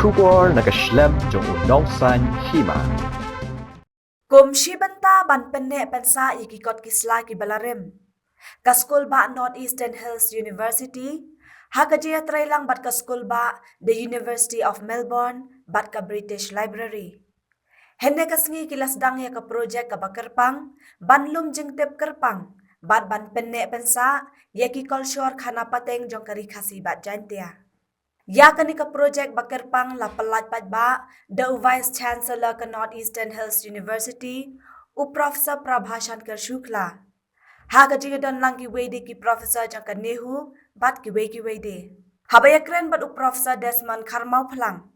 Shubor nakaslem jong unongsan Hima. Kumshi banta ban Pynneh pensa ikikot kisla ki Barim. Kaskul ba North Eastern Hills University, hakajiya trailang bat kaskul ba the University of Melbourne, bat ka British Library. Henne kasngi kilas Sdang ya ka project ka Kyrpang, banlum jengtep Kyrpang, bat ban Pynneh pensa ya ki Kolshor khana pateng jong kari Khasi bat Jaiñtia. Ya kani ka project ba Kyrpang la palat pat ba the Vice Chancellor ka North Eastern Hills University u Professor Prabhashan Kar Shukla. Ha ka jiga don lang ki wede ki Professor jang ka Nehu bat ki wede. Habaya kren bat u Professor Desmond Karmau Phalang.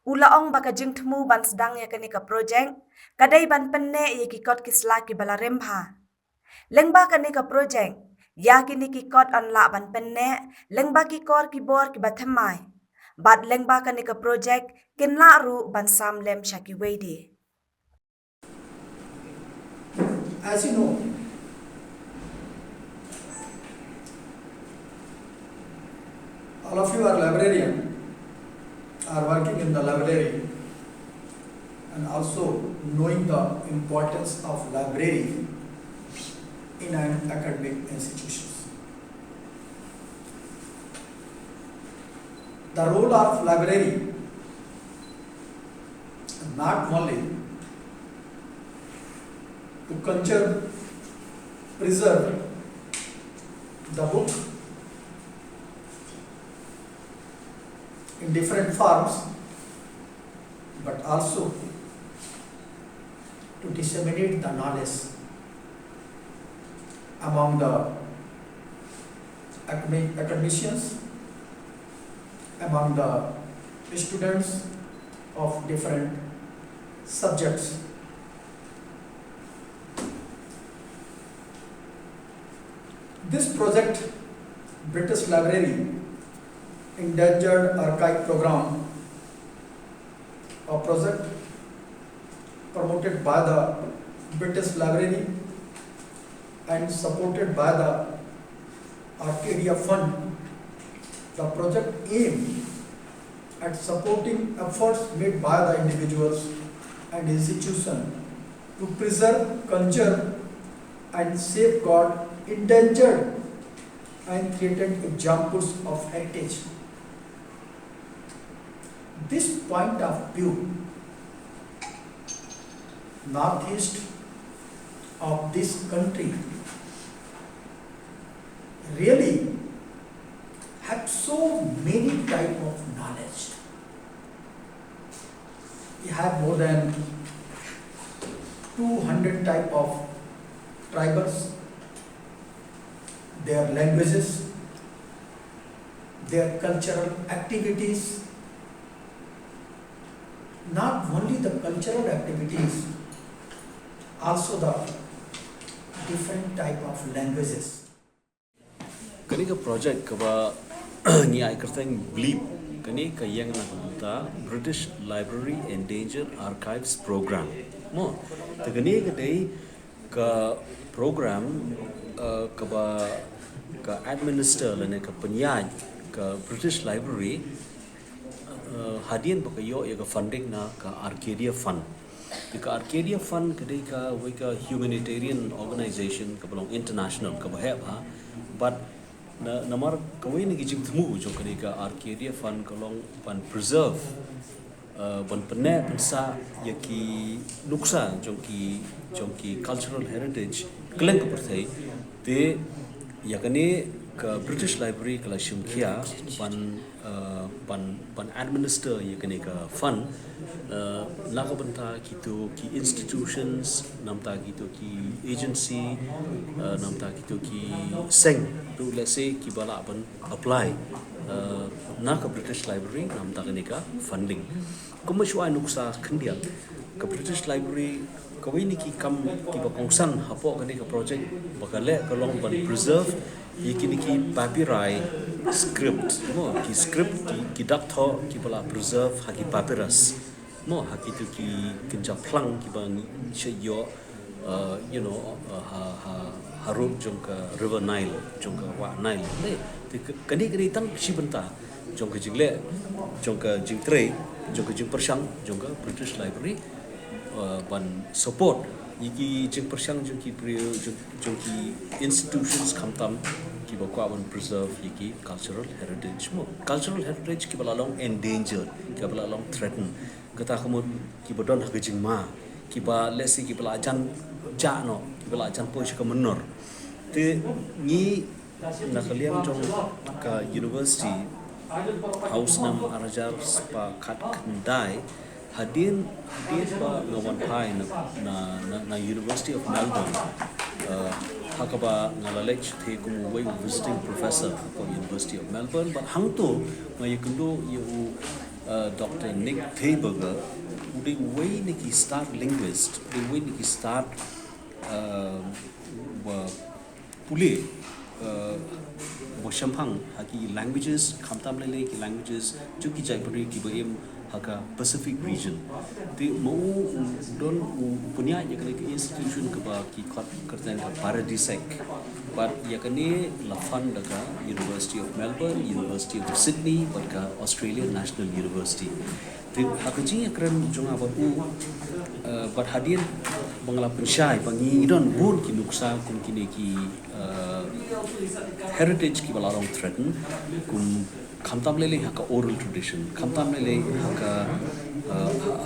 Ulaong baka jing temu ban Sdang ya kani ka project kadai ban Pynneh ya ki kot kisla ki Barim ha. Lengba kani ka project ya kini ki kot on la ban Pynneh lengba ki kor ki bor ki bathamai. Bat lengba kani ka project kinla ru ban sam lem shaki wede. As you know, all of you are librarian, are working in the library, and also knowing the importance of library in an academic institutions. The role of library not only to conserve, preserve the book in different forms, but also to disseminate the knowledge among the academicians, among the students of different subjects. This project, British Library Endangered Archive Program, a project promoted by the British Library and supported by the Arcadia Fund. The project aimed at supporting efforts made by the individuals and institutions to preserve, conserve and safeguard endangered and threatened examples of heritage. This point of view, northeast of this country, really have so many type of knowledge. We have more than 200 type of tribals, their languages, their cultural activities. Not only the cultural activities, also the different type of languages. Kani ka project kaba ni ay kerteng blip kani ka yang na ta British Library Endangered Archives Program mo ta kani ka dai ka program kaba ka administer lane ka penyaj ka British Library hadian pakayo ya ka funding na ka Arcadia Fund. Di ka Arcadia Fund kadai ka wai ka humanitarian organization ka belong international ka bahaya ha but namar kawai ni gijing temu jong kadai ka Arcadia Fund kalong pan preserve ban Pynneh pensa yaki nuksa jong ki cultural heritage keleng ka perthai te yakani ka British Library kala Jaiñtia pan administer yakani ka fund laga banta kitu ki institutions namta kitu ki agency namta kitu ki seng to let's say ki bala ban apply na ka British Library namta kani ka funding kuma shwa nuksa khandian ka British Library kawai ni ki kam ki bakongsan hapo kani ka project bakale kalong ban preserve yikini ki papyri script mo ki script ki daktho ki bala preserve haki papyrus mo haki tu ki kinja plang ki bang cheyo harup jong ka river Nile jong ka wa Nile le kani tang shibanta jong ka jingle jong ka jingtre jongka jing persiang jongka British Library ban support yiki jing persiang jongki priyo jongki institutions kamtam ki bakwa ban preserve yiki cultural heritage mo cultural heritage ki balalong endangered ki balalong threatened kata khamut ki bodon hagajing ma ki ba lesi ki bala ajan jano ki bala ajan po ka menor te ni nakaliam jong ka university house nam arajar spa khat khandai hadin ba ngawan pai na University of Melbourne hakaba ngalalech the kum way visiting professor for University of Melbourne but hangto mayekundo yu Dr. Nick Thayberger the way niki start linguist the way niki start pule Washampang haki languages kamtam lele ki languages chuki jaipuri ki baim haka Pacific region te mau don punya ya kene ki institution ke ba ki khat kerten ka paradisek but ya kene la fund daga University of Melbourne University of Sydney but ka Australian National University te haka ji akran junga ba but hadin bangla pensyai bangi don bun ki nuksa kum kini ki heritage ki balarong threaten kum kamtam lele haka oral tradition kamtam lele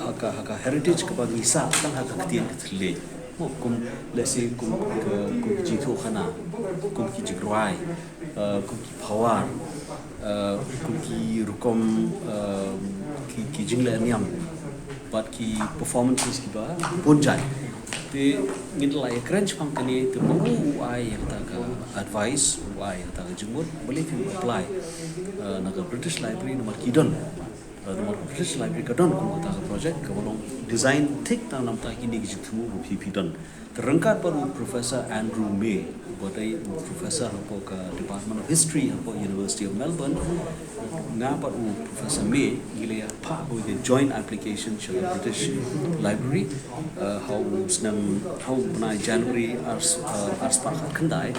haka heritage ka bangi sa tang haka ktian ktle mo kum lesi kum ji tho khana kum ki jigrai kum ki phawar kum ki rukom ki jingle niam but ki performances ki ba ponjai te ngin lai crunch pang kani te mo ai ta ka advice ai ta ka jumut boleh fi apply na ka British Library nomor kidon nomor British Library ka don ko ta project ka bolong design tik ta nam ta kini ki jithu ru pp don terangkat baru Professor Andrew May bodai professor hapo ka Department of History hapo University of Melbourne nga baru Professor May gile pa bo the joint application shall British Library how na January ars pa khandai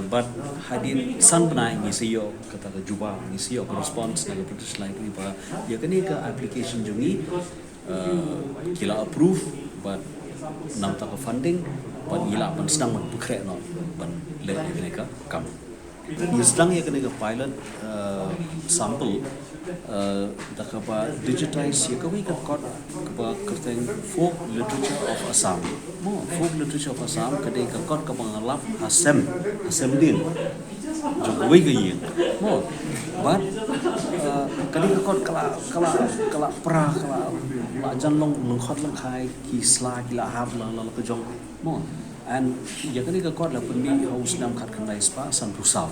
but hadin san banai ni siyo kata ka juba ni siyo response na British Library ba ya kani ka application jungi kila approve but nam ta ka funding but ila pan Sdang man bukre no pan le ni ka kam Sdang ya kani ka pilot sample da ka ba digitize ya ka wi ka kot ka ba kerteng folk literature of Assam mo folk literature of Assam ka dei ka kot ka bangalap asem din jong wi ka yin mo but kali ka kot kala pra kala jan long khot lang khai ki sla ki la hab la ka jong mo and ya kani ka kot la pun mi house nam khat khandai spa san pusau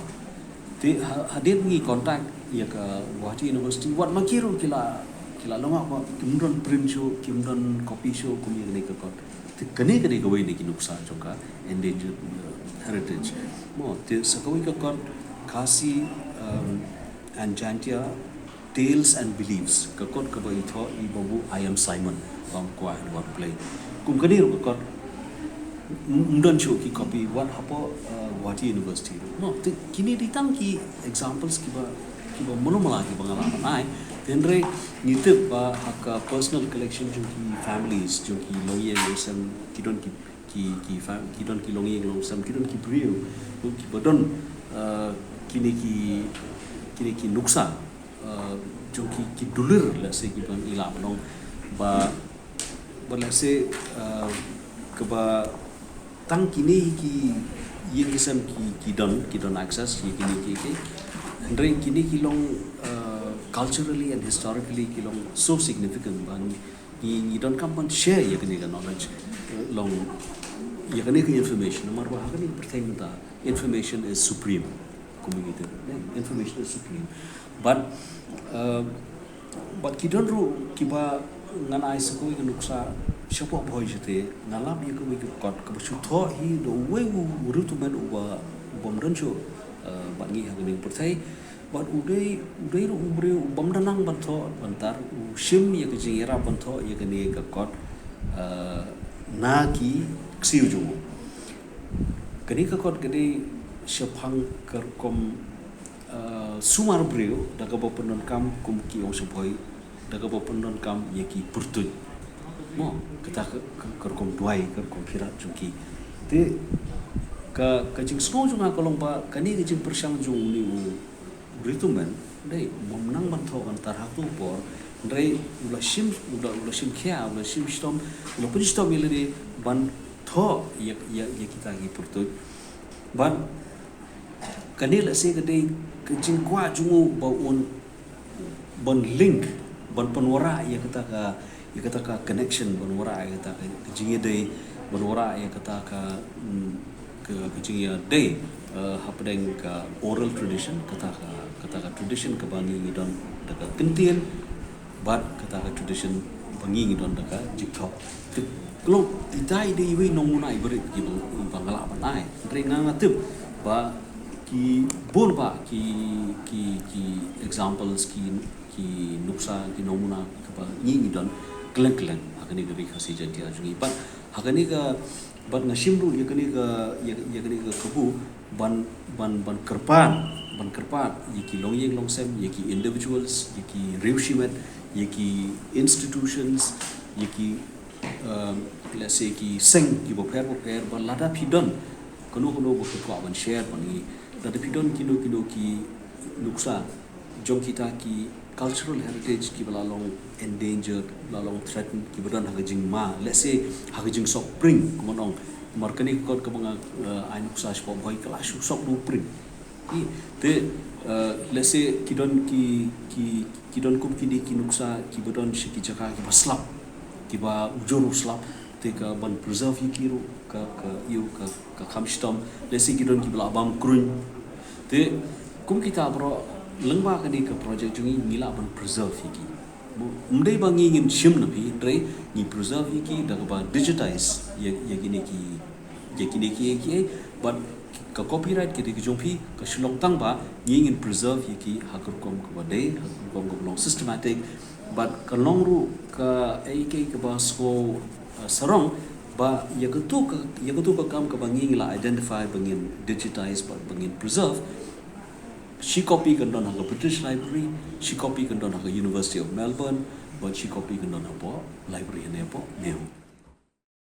te hadir ngi contact ya ka Guwahati University wat makiru kila longa ko kimdon print show kimdon copy show kumi ni ka kot te kani ka wei ni ki nuksa jongka endangered heritage mo te sakawi ka kot Khasi and Jaiñtia tales and beliefs ka kot ka bai tho I babu I am Simon bang kwa and what play kum kani ru ka kot mdon show ki copy what hapo Guwahati University no te kini ditang ki examples ki ba monomala ki bangala nai tenre nitip ba haka personal collection jo ki families jo ki loye losam kidon ki loye losam kidon ki brio ki bodon kini ki nuksa jo ki dulur la se ki ban ila long ba la se ke ba tang kini ki yingisam ki don access kini ki Andre kini kilong culturally and historically kilong so significant ban you don't come and share ya kini knowledge long ya kini information nomor ba kini pertanyaan ta information is supreme community information is supreme but kidon ru kiba ngan ai sakoi ke nuksa siapa boy jete ngalap ya ko kot ko tho hi do we ru tu men uba bomdon cho bangi hagning pertai but udai ru ubre bomdanang bantho bantar shim ya ke jingira bantho ya ke ne ka kot na ki ksiu ju kani ka kot kani shapang kerkom sumar brio daga ba penon kam kum ki ong sepoi daga ba penon kam ye ki purtut mo kita ker kom duai ker kom pirat jungki te ka jing snow junga kolong ba kani ke jing persang jung ni u ritumen dei momnang man tho antar hatu por dei ula sim kya ula sim stom ula pun stom ile ban tho ye kita gi purtut ban kani la se ke dei ke jing kwa jungu ba on ban link ban penwara ye kata ka connection penwara ye kata ka jing dei penwara ye kata ka ke jing ya dei hapdeng ka oral tradition kata ka tradition ka bangi don daga kentien bat kata ka tradition bangi don daga jikto kalau ditai dei we nong munai berit ki bangala banai ringa ngatip ba ki bon ba ki examples ki nuksa ki nomuna ka ngi don kleng hakani ga Khasi Jaiñtia jungi but hakani ga but ngasimru yakani ga kabu ban Kyrpang yaki longyeng longsem yaki individuals yaki rewshimet yaki institutions yaki let's say ki seng ki boper ban lada pidon kono bo ko ban share ban ni lada pidon kino ki nuksa jong kita ki cultural heritage ki balalong endangered balalong threatened ki badan hagajing ma let's say hagajing sok pring kumonong markani ko ka mga ainuksa spom hoy kala sok du pring I te let's say kidon kum kini kinuksa ki badan shiki jaka ki baslap ki ba ujuru slap te ka ban preserve yikiru ka khamstom let's say kidon ki bala bam krun te kum kita bro lengba kani ka project jungi mila ban preserve yiki mdei bangi ngin shim na pi dre ni preserve yiki daga ba digitize yaki neki but ka copyright ki jongpi ka shlong tang ba ngin preserve yiki hakur kom ko ba dei hakur kom ko long systematic but ka long ru ka ak ka ba so sarong ba yakatu ka kam ka bangi la identify bangin digitize but bangin preserve she copy kan don ha British Library she copy kan don ha University of Melbourne but she copy kan don ha library ne po Nehu